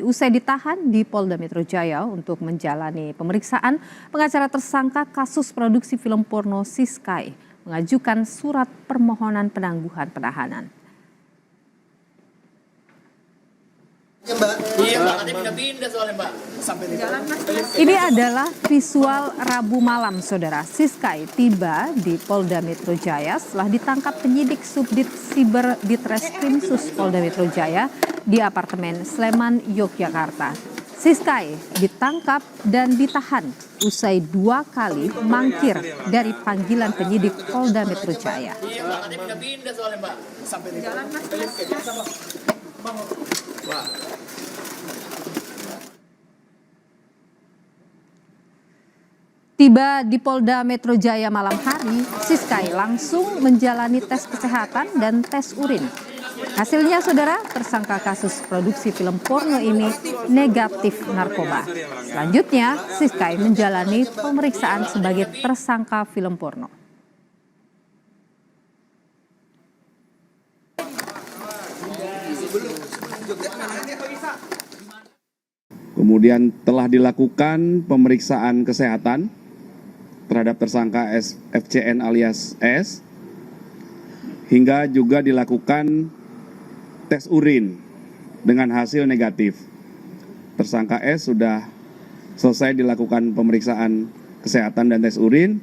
Usai ditahan di Polda Metro Jaya untuk menjalani pemeriksaan, pengacara tersangka kasus produksi film porno Siskai mengajukan surat permohonan penangguhan penahanan. Ya, Mbak. Iya, Mbak. Nanti pindah-pindah soalnya, Mbak. Sampai di jalan, Mas. Ini adalah visual Rabu malam, Saudara. Siskai tiba di Polda Metro Jaya setelah ditangkap penyidik Subdit Siber Ditreskrim Sus Polda Metro Jaya di apartemen Sleman, Yogyakarta. Siskai ditangkap dan ditahan usai 2 kali mangkir dari panggilan penyidik Polda Metro Jaya. Iya, Mbak. Nanti pindah-pindah soalnya, Mbak. Sampai di jalan, Mas. Tiba di Polda Metro Jaya malam hari, Siskai langsung menjalani tes kesehatan dan tes urin. Hasilnya, Saudara, tersangka kasus produksi film porno ini negatif narkoba. Selanjutnya, Siskai menjalani pemeriksaan sebagai tersangka film porno. Kemudian telah dilakukan pemeriksaan kesehatan terhadap tersangka FCN alias S, hingga juga dilakukan tes urin dengan hasil negatif. Tersangka S sudah selesai dilakukan pemeriksaan kesehatan dan tes urin,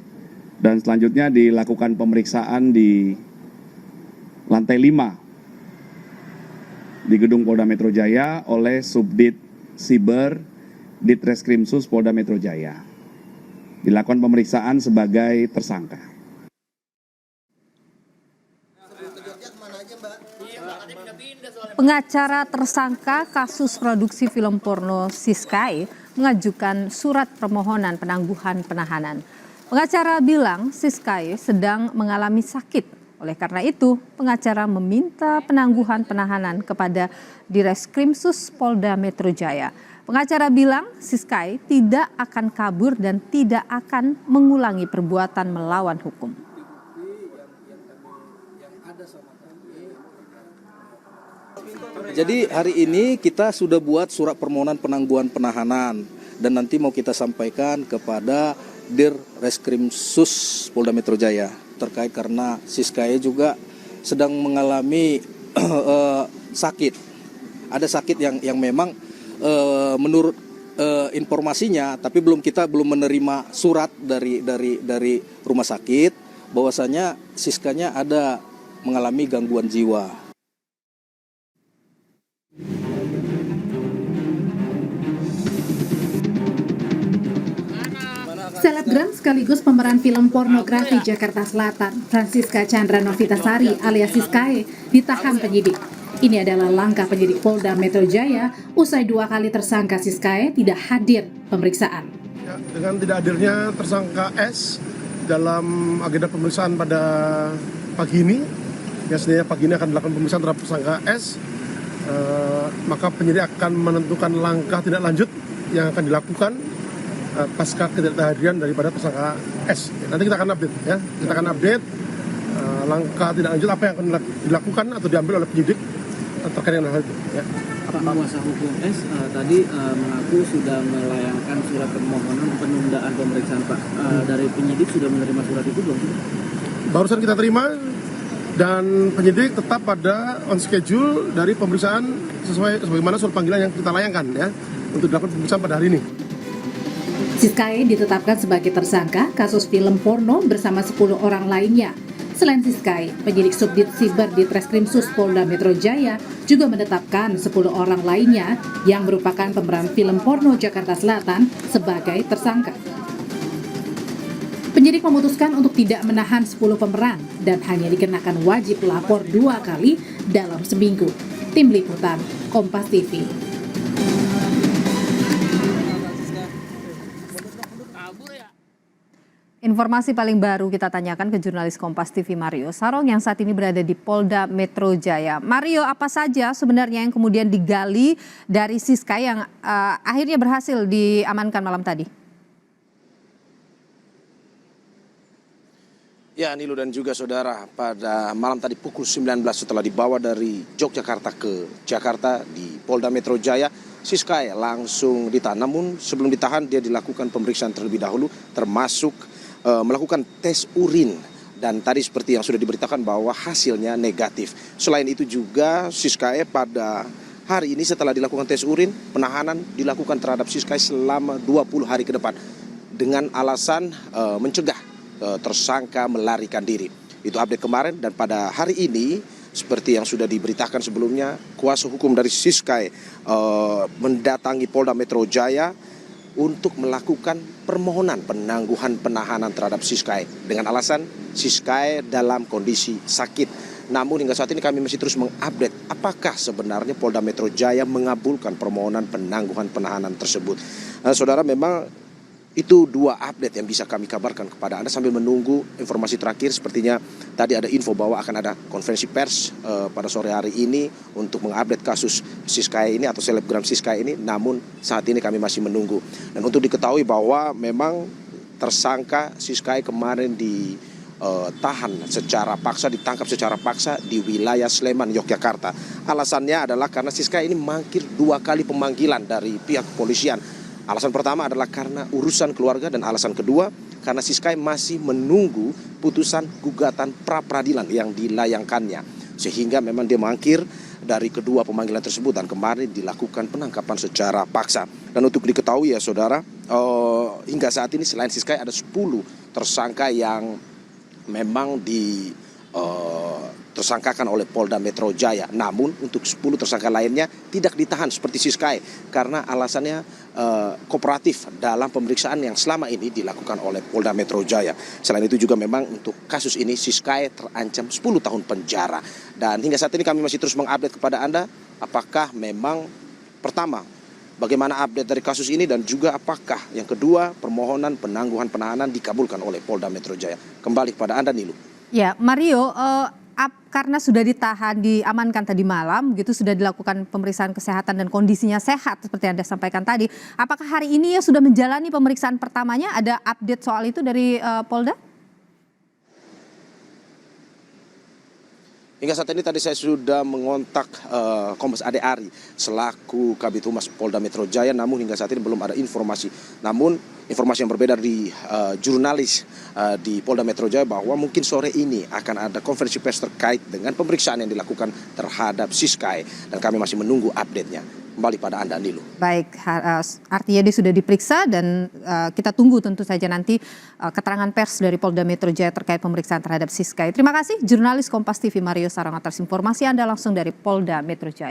dan selanjutnya dilakukan pemeriksaan di lantai 5 di gedung Polda Metro Jaya oleh Subdit Siber Ditreskrim Sus Polda Metro Jaya. Dilakukan pemeriksaan sebagai tersangka. Pengacara tersangka kasus produksi film porno Siskai mengajukan surat permohonan penangguhan penahanan. Pengacara bilang Siskai sedang mengalami sakit. Oleh karena itu, pengacara meminta penangguhan penahanan kepada Direskrimsus Polda Metro Jaya. Pengacara bilang Siskai tidak akan kabur dan tidak akan mengulangi perbuatan melawan hukum. Jadi hari ini kita sudah buat surat permohonan penangguhan penahanan dan nanti mau kita sampaikan kepada Direskrimsus Polda Metro Jaya terkait karena Siskai juga sedang mengalami sakit. Ada sakit yang memang menurut informasinya, tapi kita belum menerima surat dari rumah sakit bahwasanya Siskanya ada mengalami gangguan jiwa. Selebgram sekaligus pemeran film pornografi Jakarta Selatan, Francisca Chandra Novitasari alias Siskai, ditahan penyidik. Ini adalah langkah penyidik Polda Metro Jaya usai 2 kali tersangka Siskai tidak hadir pemeriksaan. Ya, dengan tidak hadirnya tersangka S dalam agenda pemeriksaan pada pagi ini, ya sebenarnya pagi ini akan dilakukan pemeriksaan terhadap tersangka S, maka penyidik akan menentukan langkah tindak lanjut yang akan dilakukan pasca ketidakhadiran daripada tersangka S. Nanti kita akan update, ya. Kita akan update langkah tindak lanjut apa yang akan dilakukan atau diambil oleh penyidik terkait dengan hal itu. Ya. Pak kuasa hukum S tadi mengaku sudah melayangkan surat permohonan penundaan pemeriksaan, Pak. Dari penyidik sudah menerima surat itu belum? Barusan kita terima dan penyidik tetap pada on schedule dari pemeriksaan sesuai sebagaimana surat panggilan yang kita layangkan, ya, untuk dilakukan pemeriksaan pada hari ini. Siskai ditetapkan sebagai tersangka kasus film porno bersama 10 orang lainnya. Selain Siskai, penyidik Subdit Siber Ditreskrim Sus Polda Metro Jaya juga menetapkan 10 orang lainnya yang merupakan pemeran film porno Jakarta Selatan sebagai tersangka. Penyidik memutuskan untuk tidak menahan 10 pemeran dan hanya dikenakan wajib lapor 2 kali dalam seminggu. Tim Liputan, Kompas TV. Informasi paling baru kita tanyakan ke jurnalis Kompas TV Mario Sarong yang saat ini berada di Polda Metro Jaya. Mario, apa saja sebenarnya yang kemudian digali dari Siskai yang akhirnya berhasil diamankan malam tadi? Ya, Nilu dan juga saudara, pada malam tadi pukul 19 setelah dibawa dari Yogyakarta ke Jakarta di Polda Metro Jaya, Siskae langsung ditahan. Namun sebelum ditahan dia dilakukan pemeriksaan terlebih dahulu, termasuk melakukan tes urin. Dan tadi seperti yang sudah diberitakan bahwa hasilnya negatif. Selain itu juga Siskae pada hari ini setelah dilakukan tes urin, penahanan dilakukan terhadap Siskae selama 20 hari ke depan dengan alasan mencegah tersangka melarikan diri. Itu update kemarin, dan pada hari ini seperti yang sudah diberitakan sebelumnya, kuasa hukum dari Siskae mendatangi Polda Metro Jaya untuk melakukan permohonan penangguhan penahanan terhadap Siskae dengan alasan Siskae dalam kondisi sakit. Namun hingga saat ini kami masih terus mengupdate apakah sebenarnya Polda Metro Jaya mengabulkan permohonan penangguhan penahanan tersebut. Saudara, memang itu dua update yang bisa kami kabarkan kepada Anda sambil menunggu informasi terakhir. Sepertinya tadi ada info bahwa akan ada konferensi pers pada sore hari ini untuk mengupdate kasus Siskae ini atau selebgram Siskae ini. Namun saat ini kami masih menunggu. Dan untuk diketahui bahwa memang tersangka Siskae kemarin ditahan secara paksa, ditangkap secara paksa di wilayah Sleman, Yogyakarta. Alasannya adalah karena Siskae ini mangkir 2 kali pemanggilan dari pihak kepolisian. Alasan pertama adalah karena urusan keluarga, dan alasan kedua karena Siskae masih menunggu putusan gugatan pra-peradilan yang dilayangkannya. Sehingga memang dia mangkir dari kedua pemanggilan tersebut dan kemarin dilakukan penangkapan secara paksa. Dan untuk diketahui ya saudara, hingga saat ini selain Siskae ada 10 tersangka yang memang tersangkakan oleh Polda Metro Jaya. Namun untuk 10 tersangka lainnya tidak ditahan seperti Siskae karena alasannya kooperatif dalam pemeriksaan yang selama ini dilakukan oleh Polda Metro Jaya. Selain itu juga memang untuk kasus ini Siskae terancam 10 tahun penjara. Dan hingga saat ini kami masih terus mengupdate kepada Anda apakah memang pertama bagaimana update dari kasus ini, dan juga apakah yang kedua permohonan penangguhan penahanan dikabulkan oleh Polda Metro Jaya. Kembali kepada Anda Nilu. Ya, Mario, karena sudah ditahan, diamankan tadi malam, gitu sudah dilakukan pemeriksaan kesehatan dan kondisinya sehat seperti Anda sampaikan tadi. Apakah hari ini ya sudah menjalani pemeriksaan pertamanya? Ada update soal itu dari Polda? Hingga saat ini tadi saya sudah mengontak Kombes Ade Ari selaku Kabid Humas Polda Metro Jaya, namun hingga saat ini belum ada informasi. Namun informasi yang berbeda dari jurnalis di Polda Metro Jaya bahwa mungkin sore ini akan ada konferensi pers terkait dengan pemeriksaan yang dilakukan terhadap Siskae, dan kami masih menunggu update-nya. Kembali pada Anda Nilu. Baik, artinya dia sudah diperiksa dan kita tunggu tentu saja nanti keterangan pers dari Polda Metro Jaya terkait pemeriksaan terhadap Siskae. Terima kasih jurnalis Kompas TV Mario Sarong atas informasi Anda langsung dari Polda Metro Jaya.